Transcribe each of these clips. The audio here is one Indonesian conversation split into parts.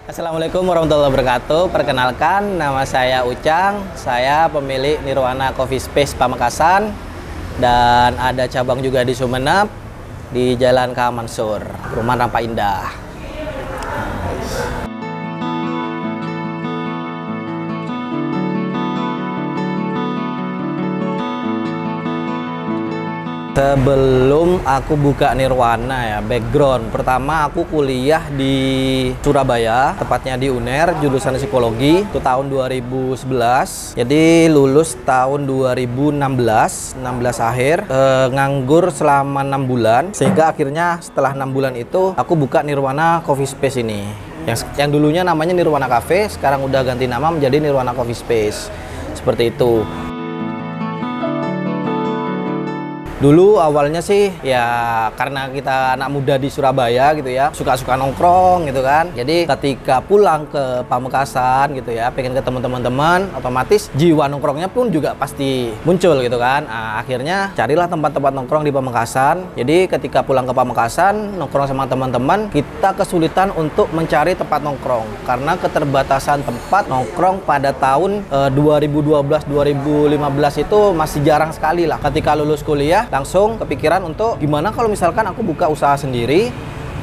Assalamualaikum warahmatullahi wabarakatuh. Perkenalkan, nama saya Ucang. Saya pemilik Nirwana Coffee Space Pamekasan dan ada cabang juga di Sumeneb di Jalan K. Mansur, Perumahan Rampa Indah. Sebelum aku buka Nirwana ya, background pertama aku kuliah di Surabaya, tepatnya di UNER, jurusan psikologi, itu tahun 2011. Jadi lulus tahun 2016 akhir, nganggur selama 6 bulan, sehingga akhirnya setelah 6 bulan itu aku buka Nirwana Coffee Space ini. Yang dulunya namanya Nirwana Cafe, sekarang udah ganti nama menjadi Nirwana Coffee Space. Seperti itu. Dulu awalnya sih ya karena kita anak muda di Surabaya gitu ya, suka-suka nongkrong gitu kan. Jadi ketika pulang ke Pamekasan gitu ya, pengen ketemu teman-teman, otomatis jiwa nongkrongnya pun juga pasti muncul gitu kan. Nah, akhirnya carilah tempat-tempat nongkrong di Pamekasan. Jadi ketika pulang ke Pamekasan, nongkrong sama teman-teman, kita kesulitan untuk mencari tempat nongkrong karena keterbatasan tempat nongkrong pada tahun 2012-2015 itu masih jarang sekali lah. Ketika lulus kuliah langsung kepikiran untuk gimana kalau misalkan aku buka usaha sendiri,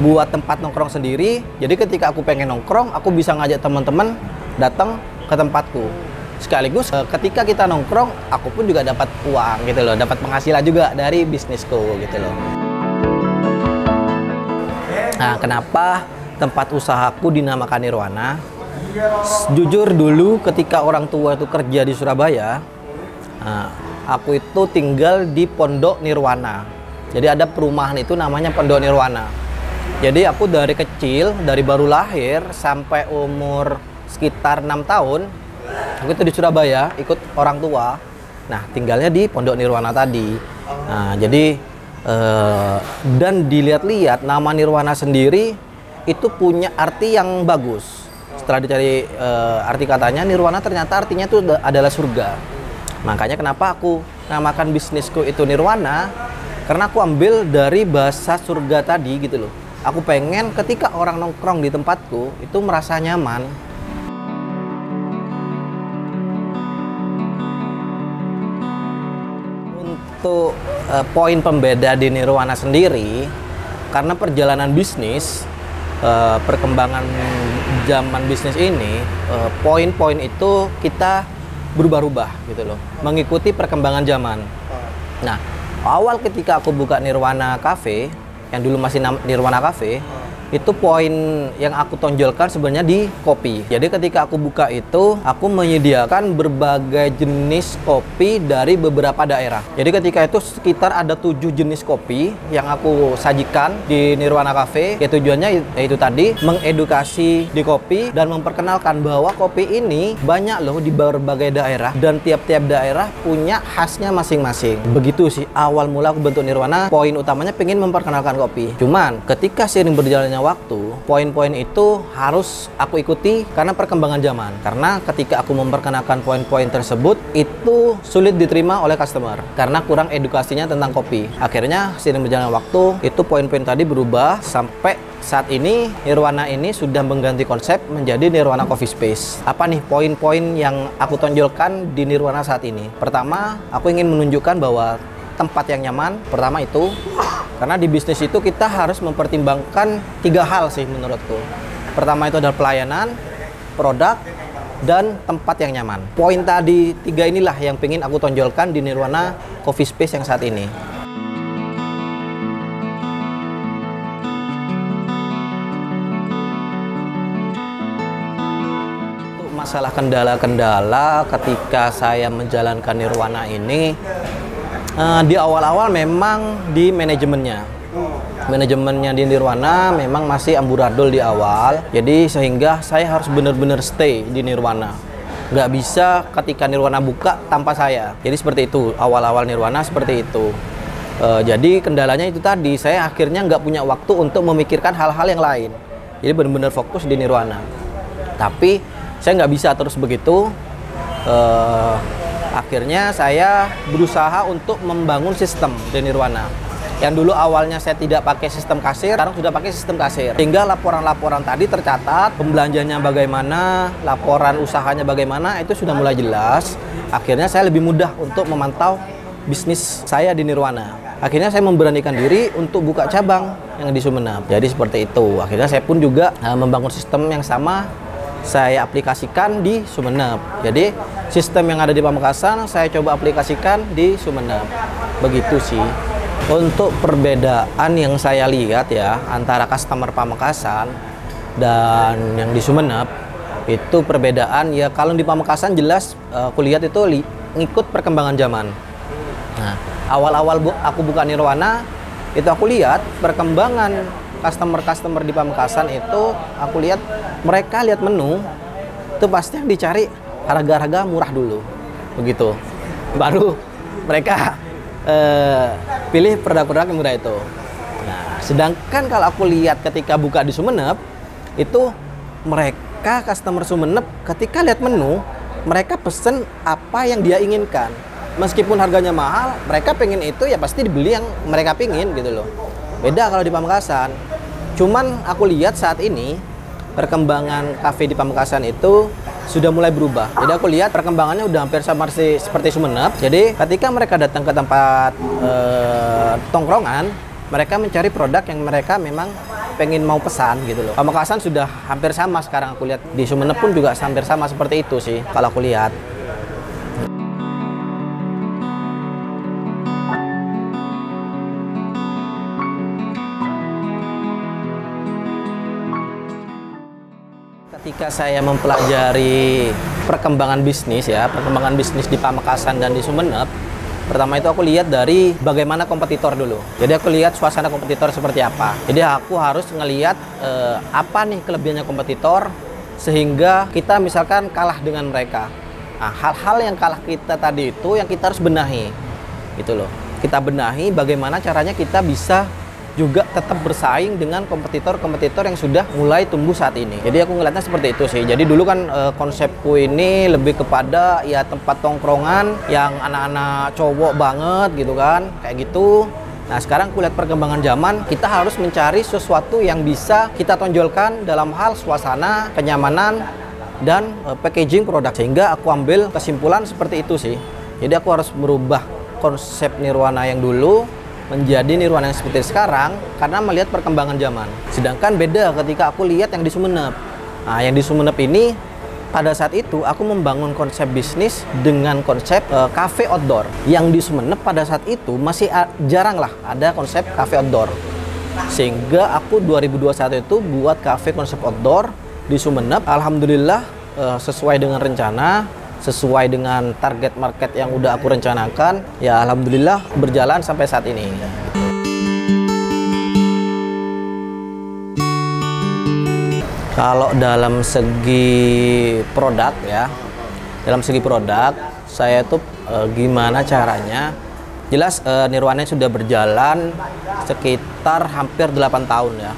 buat tempat nongkrong sendiri. Jadi ketika aku pengen nongkrong, aku bisa ngajak teman-teman datang ke tempatku. Sekaligus ketika kita nongkrong, aku pun juga dapat uang gitu loh, dapat penghasilan juga dari bisnisku gitu loh. Nah, kenapa tempat usahaku dinamakan Nirwana? Jujur dulu ketika orang tua itu kerja di Surabaya, aku itu tinggal di Pondok Nirwana. Jadi ada perumahan itu namanya Pondok Nirwana. Jadi aku dari kecil, dari baru lahir sampai umur sekitar 6 tahun, aku itu di Surabaya ikut orang tua. Nah, tinggalnya di Pondok Nirwana tadi. Nah, jadi dan dilihat-lihat nama Nirwana sendiri itu punya arti yang bagus. Setelah dicari arti katanya, Nirwana ternyata artinya itu adalah surga. Makanya kenapa aku namakan bisnisku itu Nirwana, karena aku ambil dari bahasa surga tadi gitu loh. Aku pengen ketika orang nongkrong di tempatku itu merasa nyaman. Untuk poin pembeda di Nirwana sendiri, karena perjalanan bisnis, perkembangan zaman bisnis ini, poin-poin itu kita berubah-ubah gitu loh, mengikuti perkembangan zaman. Nah, awal ketika aku buka Nirwana Cafe, yang dulu masih Nirwana Cafe, itu poin yang aku tonjolkan sebenarnya di kopi. Jadi ketika aku buka itu, aku menyediakan berbagai jenis kopi dari beberapa daerah. Jadi ketika itu sekitar ada 7 jenis kopi yang aku sajikan di Nirwana Cafe. Ya tujuannya yaitu tadi mengedukasi di kopi dan memperkenalkan bahwa kopi ini banyak loh di berbagai daerah dan tiap-tiap daerah punya khasnya masing-masing. Begitu sih awal mula aku bentuk Nirwana. Poin utamanya pengen memperkenalkan kopi. Cuman ketika sering berjalannya waktu, poin-poin itu harus aku ikuti karena perkembangan zaman. Karena ketika aku memperkenalkan poin-poin tersebut, itu sulit diterima oleh customer karena kurang edukasinya tentang kopi. Akhirnya seiring berjalannya waktu, itu poin-poin tadi berubah sampai saat ini Nirwana ini sudah mengganti konsep menjadi Nirwana Coffee Space. Apa nih poin-poin yang aku tonjolkan di Nirwana saat ini? Pertama, aku ingin menunjukkan bahwa tempat yang nyaman, pertama itu karena di bisnis itu kita harus mempertimbangkan 3 hal sih menurutku. Pertama itu adalah pelayanan, produk, dan tempat yang nyaman. Poin tadi 3 inilah yang pengen aku tonjolkan di Nirwana Coffee Space yang saat ini. Untuk masalah kendala-kendala ketika saya menjalankan Nirwana ini, di awal-awal memang di manajemennya di Nirwana memang masih amburadul di awal. Jadi sehingga saya harus benar-benar stay di Nirwana. Nggak bisa ketika Nirwana buka tanpa saya. Jadi seperti itu, awal-awal Nirwana seperti itu. Jadi kendalanya itu tadi, saya akhirnya nggak punya waktu untuk memikirkan hal-hal yang lain. Jadi benar-benar fokus di Nirwana. Tapi saya nggak bisa terus begitu. Akhirnya saya berusaha untuk membangun sistem di Nirwana. Yang dulu awalnya saya tidak pakai sistem kasir, sekarang sudah pakai sistem kasir. Sehingga laporan-laporan tadi tercatat, pembelanjanya bagaimana, laporan usahanya bagaimana, itu sudah mulai jelas. Akhirnya saya lebih mudah untuk memantau bisnis saya di Nirwana. Akhirnya saya memberanikan diri untuk buka cabang yang di Sumeneb. Jadi seperti itu. Akhirnya saya pun juga membangun sistem yang sama, saya aplikasikan di Sumeneb. Jadi sistem yang ada di Pamekasan saya coba aplikasikan di Sumeneb. Begitu sih. Untuk perbedaan yang saya lihat ya antara customer Pamekasan dan yang di Sumeneb, itu perbedaan ya. Kalau di Pamekasan jelas aku lihat itu ngikut perkembangan zaman. Nah, awal-awal aku buka Nirwana itu aku lihat perkembangan customer di Pamekasan itu, aku lihat mereka lihat menu itu pasti yang dicari harga-harga murah dulu, begitu. Baru mereka pilih produk-produk yang murah itu. Nah, sedangkan kalau aku lihat ketika buka di Sumeneb itu mereka customer Sumeneb ketika lihat menu mereka pesen apa yang dia inginkan. Meskipun harganya mahal, mereka pengen itu ya pasti dibeli yang mereka pingin gitu loh. Beda kalau di Pamekasan. Cuman aku lihat saat ini perkembangan kafe di Pamekasan itu sudah mulai berubah. Jadi aku lihat perkembangannya udah hampir sama seperti Sumeneb. Jadi ketika mereka datang ke tempat tongkrongan, mereka mencari produk yang mereka memang pengen mau pesan gitu loh. Pamekasan sudah hampir sama sekarang aku lihat. Di Sumeneb pun juga hampir sama seperti itu sih kalau aku lihat. Ketika saya mempelajari perkembangan bisnis di Pamekasan dan di Sumeneb, pertama itu aku lihat dari bagaimana kompetitor dulu. Jadi aku lihat suasana kompetitor seperti apa. Jadi aku harus ngelihat apa nih kelebihannya kompetitor sehingga kita misalkan kalah dengan mereka. Nah, hal-hal yang kalah kita tadi itu yang kita harus benahi, gitu loh. Kita benahi bagaimana caranya kita bisa juga tetap bersaing dengan kompetitor-kompetitor yang sudah mulai tumbuh saat ini. Jadi aku ngeliatnya seperti itu sih. Jadi dulu kan konsepku ini lebih kepada ya tempat tongkrongan yang anak-anak cowok banget gitu kan, kayak gitu. Nah sekarang aku lihat perkembangan zaman, kita harus mencari sesuatu yang bisa kita tonjolkan dalam hal suasana, kenyamanan, dan packaging produk. Sehingga aku ambil kesimpulan seperti itu sih. Jadi aku harus merubah konsep Nirwana yang dulu menjadi Nirwana yang seperti sekarang karena melihat perkembangan zaman. Sedangkan beda ketika aku lihat yang di Sumeneb. Nah, yang di Sumeneb ini pada saat itu aku membangun konsep bisnis dengan konsep cafe outdoor. Yang di Sumeneb pada saat itu masih jarang lah ada konsep cafe outdoor. Sehingga aku 2021 itu buat cafe konsep outdoor di Sumeneb. Alhamdulillah sesuai dengan rencana, sesuai dengan target market yang udah aku rencanakan, ya alhamdulillah berjalan sampai saat ini. Kalau dalam segi produk ya, dalam segi produk saya tuh gimana caranya? Jelas Nirwana sudah berjalan sekitar hampir 8 tahun ya.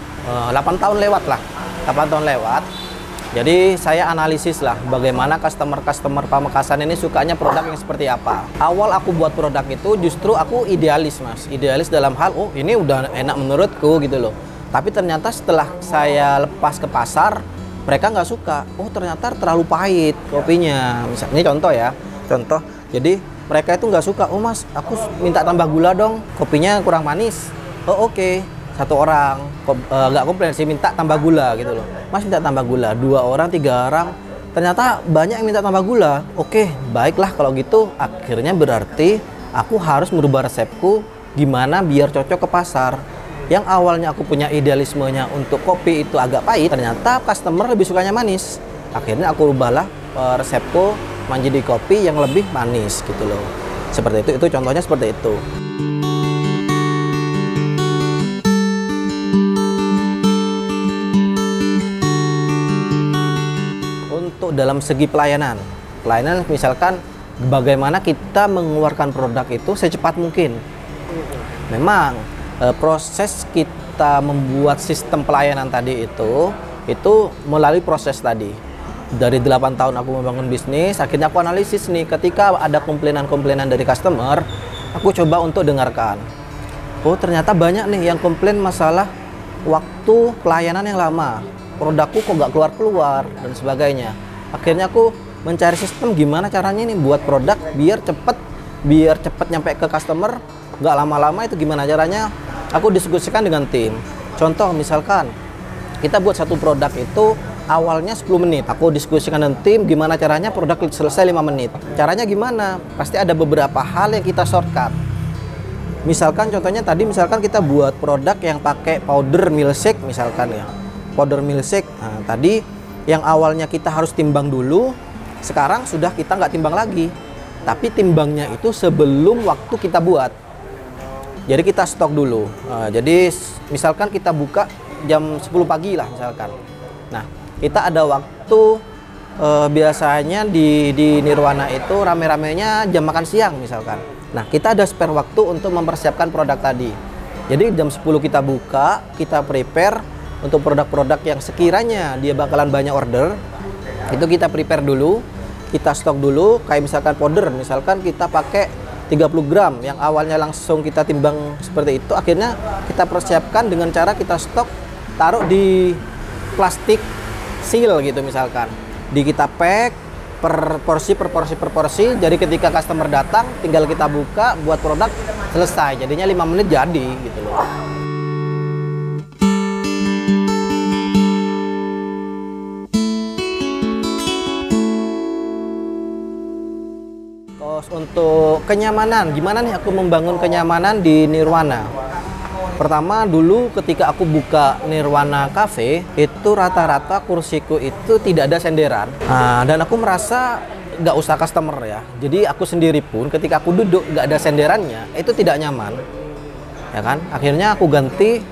8 tahun lewat lah, 8 tahun lewat. Jadi saya analisis lah bagaimana customer Pamekasan ini sukanya produk yang seperti apa. Awal aku buat produk itu justru aku idealis mas. Idealis dalam hal, oh ini udah enak menurutku gitu loh. Tapi ternyata setelah saya lepas ke pasar, mereka nggak suka. Oh ternyata terlalu pahit kopinya. Misalnya contoh ya, contoh. Jadi mereka itu nggak suka, oh mas aku minta tambah gula dong, kopinya kurang manis. Oh oke. Satu orang nggak komplain sih minta tambah gula gitu loh, mas minta tambah gula. 2 orang 3 orang ternyata banyak yang minta tambah gula. Oke baiklah kalau gitu, akhirnya berarti aku harus merubah resepku gimana biar cocok ke pasar. Yang awalnya aku punya idealismenya untuk kopi itu agak pahit, ternyata customer lebih sukanya manis. Akhirnya aku rubahlah resepku menjadi kopi yang lebih manis gitu loh. Seperti itu contohnya seperti itu. Dalam segi pelayanan misalkan bagaimana kita mengeluarkan produk itu secepat mungkin. Memang proses kita membuat sistem pelayanan tadi itu melalui proses tadi. Dari 8 tahun aku membangun bisnis, akhirnya aku analisis nih ketika ada komplainan dari customer, aku coba untuk dengarkan. oh ternyata banyak nih yang komplain masalah waktu pelayanan yang lama, produkku kok nggak keluar-keluar dan sebagainya. Akhirnya aku mencari sistem gimana caranya nih buat produk biar cepet nyampe ke customer, nggak lama-lama. Itu gimana caranya? Aku diskusikan dengan tim. Contoh misalkan kita buat satu produk itu awalnya 10 menit. Aku diskusikan dengan tim gimana caranya produk selesai 5 menit. Caranya gimana? Pasti ada beberapa hal yang kita shortcut. Misalkan contohnya tadi misalkan kita buat produk yang pakai powder milkshake misalkan ya. Powder milkshake. Nah, tadi yang awalnya kita harus timbang dulu, sekarang sudah kita nggak timbang lagi. Tapi timbangnya itu sebelum waktu kita buat. Jadi kita stok dulu. Jadi misalkan kita buka jam 10 pagi lah misalkan. Nah, kita ada waktu biasanya di Nirwana itu rame-ramenya jam makan siang misalkan. Nah, kita ada spare waktu untuk mempersiapkan produk tadi. Jadi jam 10 kita buka, kita prepare untuk produk-produk yang sekiranya dia bakalan banyak order. Itu kita prepare dulu, kita stok dulu. Kayak misalkan powder, misalkan kita pakai 30 gram yang awalnya langsung kita timbang seperti itu, akhirnya kita persiapkan dengan cara kita stok, taruh di plastik seal gitu misalkan. Kita pack per porsi. Jadi ketika customer datang tinggal kita buka buat produk, selesai. Jadinya 5 menit jadi gitu loh. Terus untuk kenyamanan, gimana nih aku membangun kenyamanan di Nirwana? Pertama dulu ketika aku buka Nirwana Cafe, itu rata-rata kursiku itu tidak ada senderan. Dan aku merasa nggak usah customer ya. Jadi aku sendiri pun ketika aku duduk nggak ada senderannya, itu tidak nyaman. Ya kan? Akhirnya aku ganti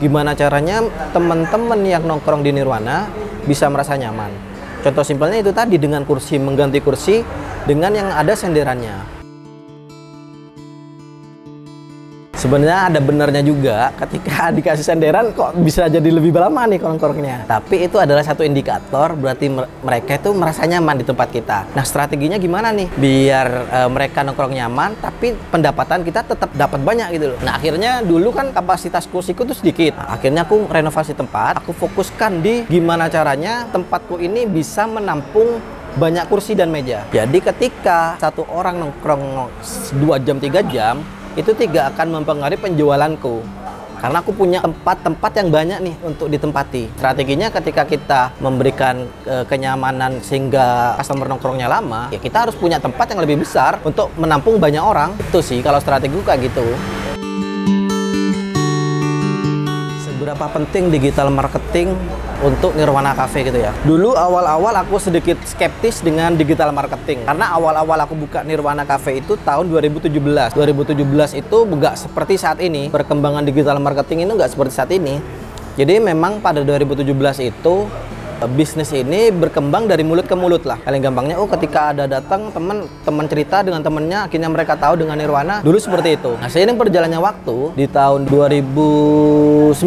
gimana caranya teman-teman yang nongkrong di Nirwana bisa merasa nyaman. Contoh simpelnya itu tadi dengan kursi, mengganti kursi dengan yang ada senderannya. Sebenarnya ada benarnya juga ketika dikasih senderan kok bisa jadi lebih lama nih nongkrongnya. Tapi itu adalah satu indikator berarti mereka itu merasa nyaman di tempat kita. Nah, strateginya gimana nih? Biar mereka nongkrong nyaman tapi pendapatan kita tetap dapat banyak gitu loh. Nah, akhirnya dulu kan kapasitas kursiku tuh sedikit. Nah, akhirnya aku renovasi tempat, aku fokuskan di gimana caranya tempatku ini bisa menampung banyak kursi dan meja. Jadi ketika satu orang nongkrong 2 jam 3 jam itu tidak akan mempengaruhi penjualanku karena aku punya tempat-tempat yang banyak nih untuk ditempati. Strateginya ketika kita memberikan kenyamanan sehingga customer nongkrongnya lama, ya kita harus punya tempat yang lebih besar untuk menampung banyak orang. Itu sih kalau strategi kayak gitu. Seberapa penting digital marketing untuk Nirwana Cafe gitu ya. Dulu awal-awal aku sedikit skeptis dengan digital marketing karena awal-awal aku buka Nirwana Cafe itu tahun 2017. 2017 itu nggak seperti saat ini. Perkembangan digital marketing itu nggak seperti saat ini. Jadi memang pada 2017 itu bisnis ini berkembang dari mulut ke mulut lah. Paling gampangnya, ketika ada datang teman cerita dengan temennya, akhirnya mereka tahu dengan Nirwana. Dulu seperti itu. Nah, seiring berjalannya waktu, di tahun 2019,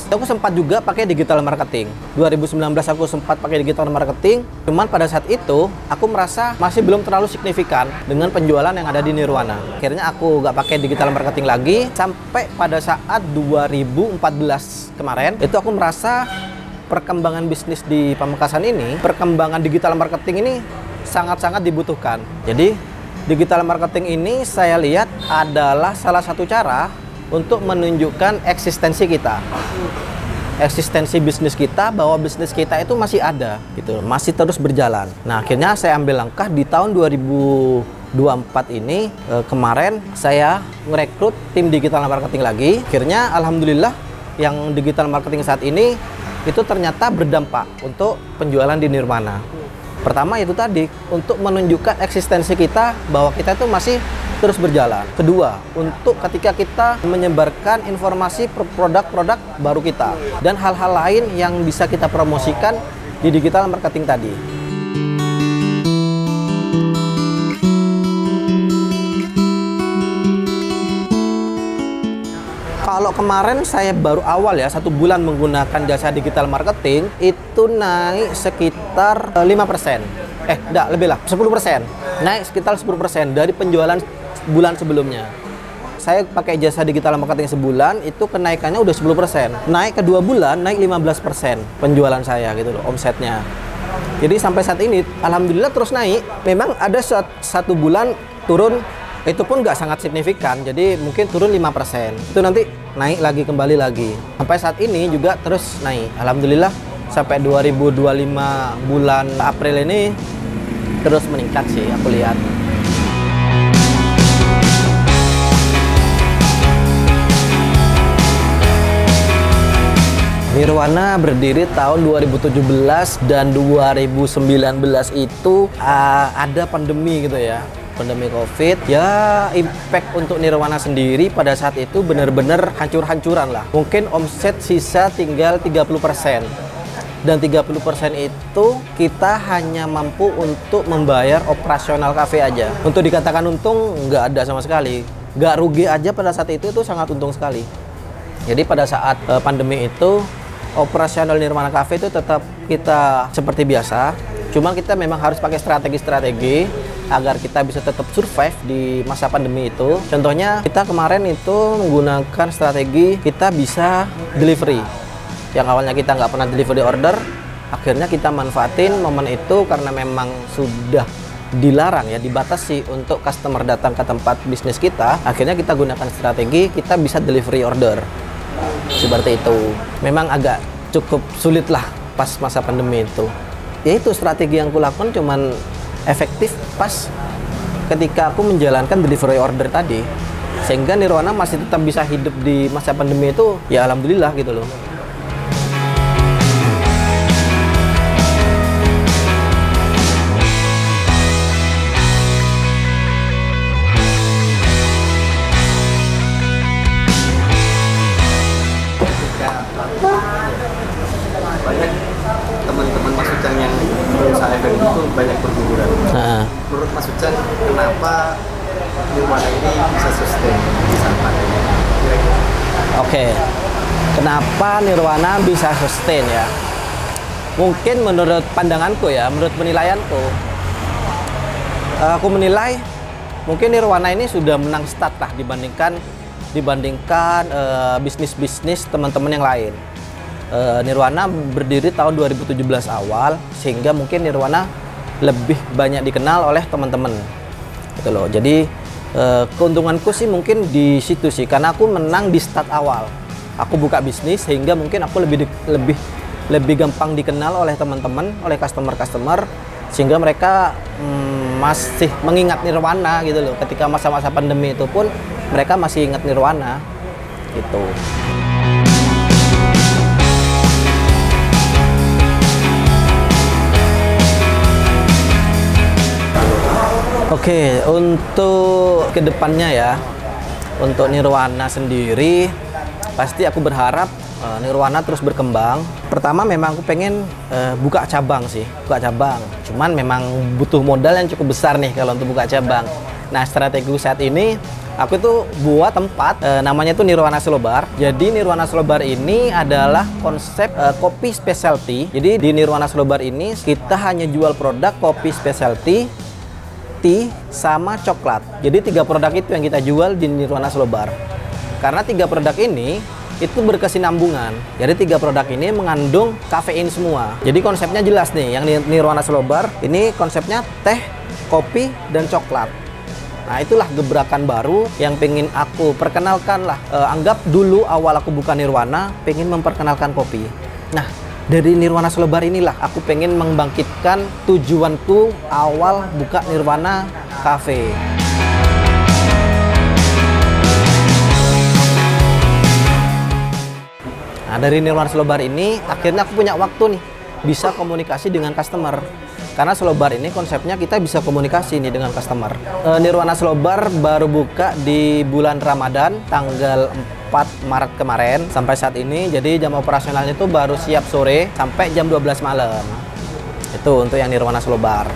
aku sempat juga pakai digital marketing. 2019 aku sempat pakai digital marketing. Cuman pada saat itu, aku merasa masih belum terlalu signifikan dengan penjualan yang ada di Nirwana. Akhirnya aku nggak pakai digital marketing lagi. Sampai pada saat 2014 kemarin, itu aku merasa perkembangan bisnis di Pamekasan ini, perkembangan digital marketing ini sangat-sangat dibutuhkan. Jadi digital marketing ini saya lihat adalah salah satu cara untuk menunjukkan eksistensi kita, eksistensi bisnis kita, bahwa bisnis kita itu masih ada gitu, masih terus berjalan. Nah, akhirnya saya ambil langkah di tahun 2024 ini. Kemarin saya merekrut tim digital marketing lagi. Akhirnya alhamdulillah yang digital marketing saat ini itu ternyata berdampak untuk penjualan di Nirwana. Pertama itu tadi, untuk menunjukkan eksistensi kita bahwa kita itu masih terus berjalan. Kedua, untuk ketika kita menyebarkan informasi produk-produk baru kita dan hal-hal lain yang bisa kita promosikan di digital marketing tadi. Kalau kemarin saya baru awal ya, 1 bulan menggunakan jasa digital marketing, itu naik sekitar 5%. Enggak, lebih lah, 10%. Naik sekitar 10% dari penjualan bulan sebelumnya. saya pakai jasa digital marketing sebulan, itu kenaikannya udah 10%. Naik ke 2 bulan, naik 15% penjualan saya gitu loh, omsetnya. Jadi sampai saat ini, alhamdulillah terus naik. Memang ada satu bulan turun, itu pun nggak sangat signifikan. Jadi mungkin turun 5%. Itu nanti naik lagi, kembali lagi. Sampai saat ini juga terus naik. Alhamdulillah sampai 2025 bulan April ini terus meningkat sih, aku lihat. Nirwana berdiri tahun 2017 dan 2019 itu ada pandemi gitu ya. Pandemi COVID. Ya, impact untuk Nirwana sendiri pada saat itu benar-benar hancur-hancuran lah. Mungkin omset sisa tinggal 30%. Dan 30% itu kita hanya mampu untuk membayar operasional kafe aja. Untuk dikatakan untung nggak ada sama sekali. Nggak rugi aja pada saat itu sangat untung sekali. Jadi pada saat pandemi itu operasional Nirwana Cafe itu tetap kita seperti biasa, cuma kita memang harus pakai strategi-strategi agar kita bisa tetap survive di masa pandemi itu. Contohnya kita kemarin itu menggunakan strategi kita bisa delivery. Yang awalnya kita nggak pernah delivery order, akhirnya kita manfaatin momen itu karena memang sudah dilarang ya, dibatasi untuk customer datang ke tempat bisnis kita. Akhirnya kita gunakan strategi kita bisa delivery order. Seperti itu. Memang agak cukup sulit lah pas masa pandemi itu. Ya itu strategi yang kulakukan cuman efektif pas ketika aku menjalankan delivery order tadi. Sehingga Nirwana masih tetap bisa hidup di masa pandemi itu, ya alhamdulillah gitu loh. Banyak teman-teman Mas Ucang yang berusaha event itu banyak berguguran. Menurut Mas Ucang, kenapa Nirwana ini bisa sustain di saat pandemi? Oke, kenapa Nirwana bisa sustain ya? Mungkin menurut pandanganku ya, menurut penilaianku, aku menilai mungkin Nirwana ini sudah menang start lah dibandingkan bisnis-bisnis teman-teman yang lain. Nirwana berdiri tahun 2017 awal, sehingga mungkin Nirwana lebih banyak dikenal oleh teman-teman gitu loh. Jadi keuntunganku sih mungkin di situ sih, karena aku menang di start awal. Aku buka bisnis sehingga mungkin aku lebih gampang dikenal oleh teman-teman, oleh customer, sehingga mereka masih mengingat Nirwana gitu loh. Ketika masa-masa pandemi itu pun mereka masih ingat Nirwana gitu. Oke, untuk kedepannya ya, untuk Nirwana sendiri, pasti aku berharap Nirwana terus berkembang. Pertama memang aku pengen buka cabang sih, buka cabang. Cuman memang butuh modal yang cukup besar nih kalau untuk buka cabang. Nah, strategi saat ini, aku tuh buat tempat, namanya tuh Nirwana Slow Bar. Jadi Nirwana Slow Bar ini adalah konsep kopi specialty. Jadi di Nirwana Slow Bar ini kita hanya jual produk kopi specialty, tea, sama coklat. Jadi 3 produk itu yang kita jual di Nirwana Slow Bar. Karena 3 produk ini itu berkesinambungan. Jadi 3 produk ini mengandung kafein semua. Jadi konsepnya jelas nih, yang Nirwana Slow Bar ini konsepnya teh, kopi, dan coklat. Nah, itulah gebrakan baru yang pengen aku perkenalkan lah. Anggap dulu awal aku buka Nirwana, pengen memperkenalkan kopi. Nah, dari Nirwana Slow Bar inilah aku pengen membangkitkan tujuanku awal buka Nirwana Cafe. Nah, dari Nirwana Slow Bar ini akhirnya aku punya waktu nih bisa komunikasi dengan customer. Karena Slow Bar ini konsepnya kita bisa komunikasi nih dengan customer. Nirwana Slow Bar baru buka di bulan Ramadan tanggal 4 Maret kemarin sampai saat ini. Jadi jam operasionalnya itu baru siap sore sampai jam 12 malam. Itu untuk yang Nirwana Slow Bar.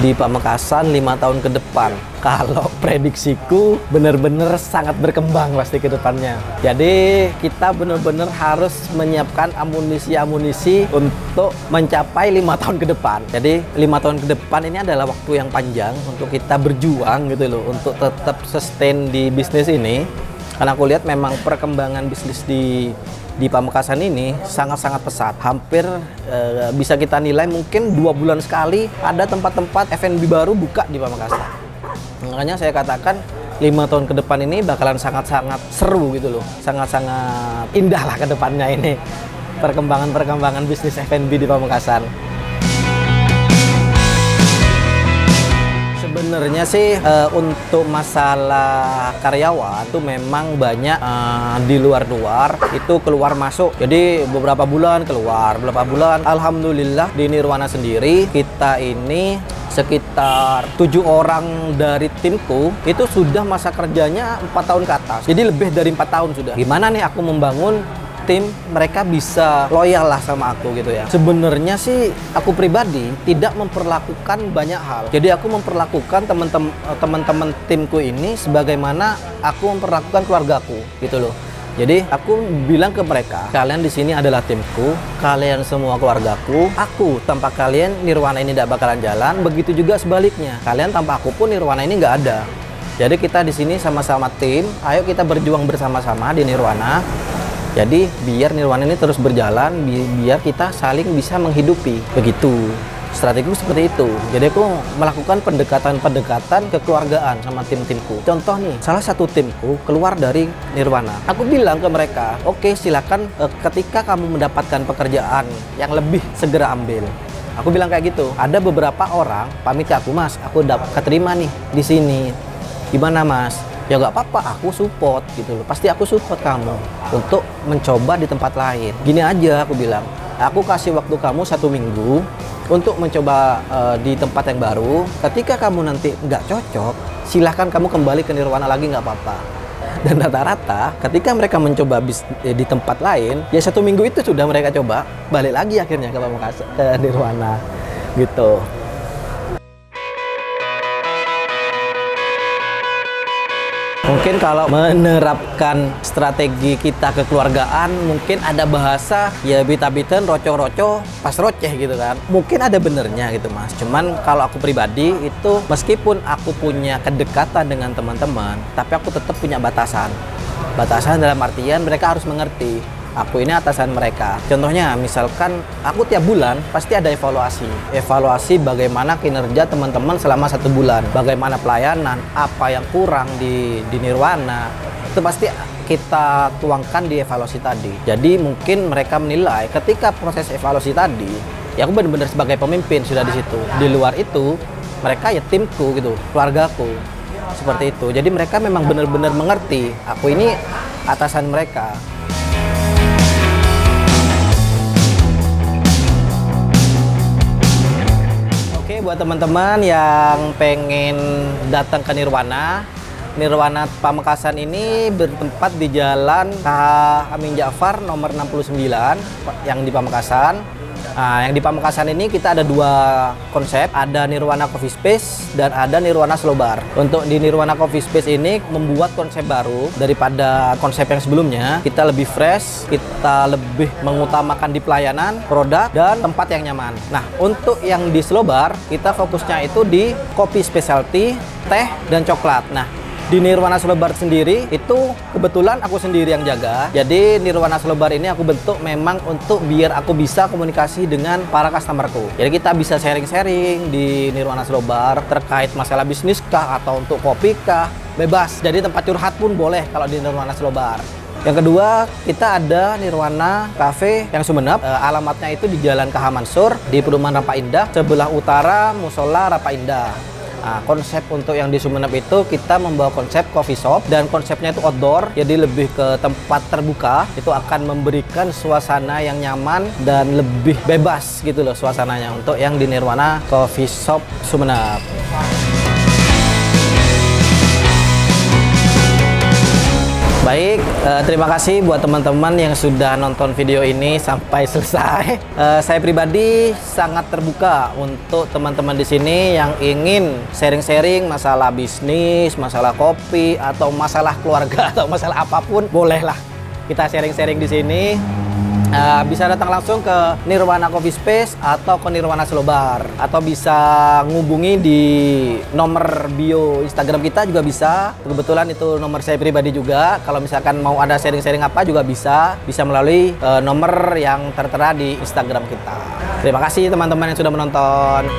di Pamekasan 5 tahun ke depan. Kalau prediksiku benar-benar sangat berkembang pasti ke depannya. Jadi kita benar-benar harus menyiapkan amunisi-amunisi untuk mencapai 5 tahun ke depan. Jadi 5 tahun ke depan ini adalah waktu yang panjang untuk kita berjuang gitu loh, untuk tetap sustain di bisnis ini. Karena aku lihat memang perkembangan bisnis di Pamekasan ini sangat-sangat pesat. Hampir bisa kita nilai mungkin 2 bulan sekali ada tempat-tempat F&B baru buka di Pamekasan. Makanya saya katakan 5 tahun ke depan ini bakalan sangat-sangat seru gitu loh. Sangat-sangat indah lah ke depannya ini. Perkembangan bisnis F&B di Pamekasan. Sebenarnya sih untuk masalah karyawan itu memang banyak di luar itu keluar masuk. Jadi beberapa bulan keluar, beberapa bulan. Alhamdulillah di Nirwana sendiri kita ini sekitar 7 orang dari timku itu sudah masa kerjanya 4 tahun ke atas. Jadi lebih dari 4 tahun sudah. Gimana nih aku membangun tim mereka bisa loyal lah sama aku gitu ya. Sebenarnya sih aku pribadi tidak memperlakukan banyak hal. Jadi aku memperlakukan teman-teman timku ini sebagaimana aku memperlakukan keluargaku gitu loh. Jadi aku bilang ke mereka, kalian di sini adalah timku, kalian semua keluargaku. Aku tanpa kalian Nirwana ini tidak bakalan jalan. Begitu juga sebaliknya, kalian tanpa aku pun Nirwana ini nggak ada. Jadi kita di sini sama-sama tim. Ayo kita berjuang bersama-sama di Nirwana. Jadi biar Nirwana ini terus berjalan, biar kita saling bisa menghidupi. Begitu. Strategiku seperti itu. Jadi aku melakukan pendekatan kekeluargaan sama tim-timku. Contoh nih, salah satu timku keluar dari Nirwana. Aku bilang ke mereka, oke, silakan ketika kamu mendapatkan pekerjaan yang lebih segera ambil. Aku bilang kayak gitu. Ada beberapa orang pamit ke aku, Mas, aku dapat keterima nih di sini. Gimana, Mas? Ya nggak apa-apa, aku support gitu loh. Pasti aku support kamu untuk mencoba di tempat lain. Gini aja aku bilang, aku kasih waktu kamu 1 minggu untuk mencoba di tempat yang baru. Ketika kamu nanti nggak cocok, silahkan kamu kembali ke Nirwana lagi, nggak apa-apa. Dan rata-rata ketika mereka mencoba di tempat lain, ya 1 minggu itu sudah mereka coba, balik lagi akhirnya ke Pamekasan, ke Nirwana gitu. Mungkin kalau menerapkan strategi kita kekeluargaan, mungkin ada bahasa ya bita-biten, roco-roco, pas roceh gitu kan. Mungkin ada benernya gitu Mas. Cuman kalau aku pribadi itu meskipun aku punya kedekatan dengan teman-teman, tapi aku tetap punya batasan. Batasan dalam artian mereka harus mengerti. Aku ini atasan mereka. Contohnya misalkan aku tiap bulan pasti ada evaluasi. Evaluasi bagaimana kinerja teman-teman selama 1 bulan. Bagaimana pelayanan, apa yang kurang di Nirwana. Itu pasti kita tuangkan di evaluasi tadi. Jadi mungkin mereka menilai ketika proses evaluasi tadi, ya aku benar-benar sebagai pemimpin sudah di situ. Di luar itu mereka ya timku gitu, keluargaku. Seperti itu. Jadi mereka memang benar-benar mengerti. Aku ini atasan mereka. Oke, buat teman-teman yang pengen datang ke Nirwana Pamekasan ini bertempat di Jalan KH Amin Ja'far nomor 69 yang di Pamekasan. Nah, yang di Pamekasan ini kita ada 2 konsep, ada Nirwana Coffee Space dan ada Nirwana Slow Bar. Untuk di Nirwana Coffee Space ini membuat konsep baru daripada konsep yang sebelumnya. Kita lebih fresh, kita lebih mengutamakan di pelayanan, produk, dan tempat yang nyaman. Nah, untuk yang di Slow Bar, kita fokusnya itu di kopi specialty, teh, dan coklat. Nah, di Nirwana Slow Bar sendiri itu kebetulan aku sendiri yang jaga. Jadi Nirwana Slow Bar ini aku bentuk memang untuk biar aku bisa komunikasi dengan para customerku. Jadi kita bisa sharing-sharing di Nirwana Slow Bar terkait masalah bisnis kah atau untuk kopi kah, bebas. Jadi tempat curhat pun boleh kalau di Nirwana Slow Bar. Yang kedua, kita ada Nirwana Cafe yang Sumeneb. Alamatnya itu di Jalan KH Mansur di Perumahan Rapa Indah, sebelah utara Musola Rapa Indah. Nah, konsep untuk yang di Sumeneb itu kita membawa konsep coffee shop dan konsepnya itu outdoor, jadi lebih ke tempat terbuka. Itu akan memberikan suasana yang nyaman dan lebih bebas gitu loh suasananya untuk yang di Nirwana Coffee Shop Sumeneb. Baik, terima kasih buat teman-teman yang sudah nonton video ini sampai selesai. Saya pribadi sangat terbuka untuk teman-teman di sini yang ingin sharing-sharing masalah bisnis, masalah kopi, atau masalah keluarga, atau masalah apapun, bolehlah kita sharing-sharing di sini. Bisa datang langsung ke Nirwana Coffee Space atau ke Nirwana Slow Bar, atau bisa ngubungi di nomor bio Instagram kita juga bisa. Kebetulan itu nomor saya pribadi juga. Kalau misalkan mau ada sharing-sharing apa juga bisa melalui nomor yang tertera di Instagram kita. Terima kasih teman-teman yang sudah menonton.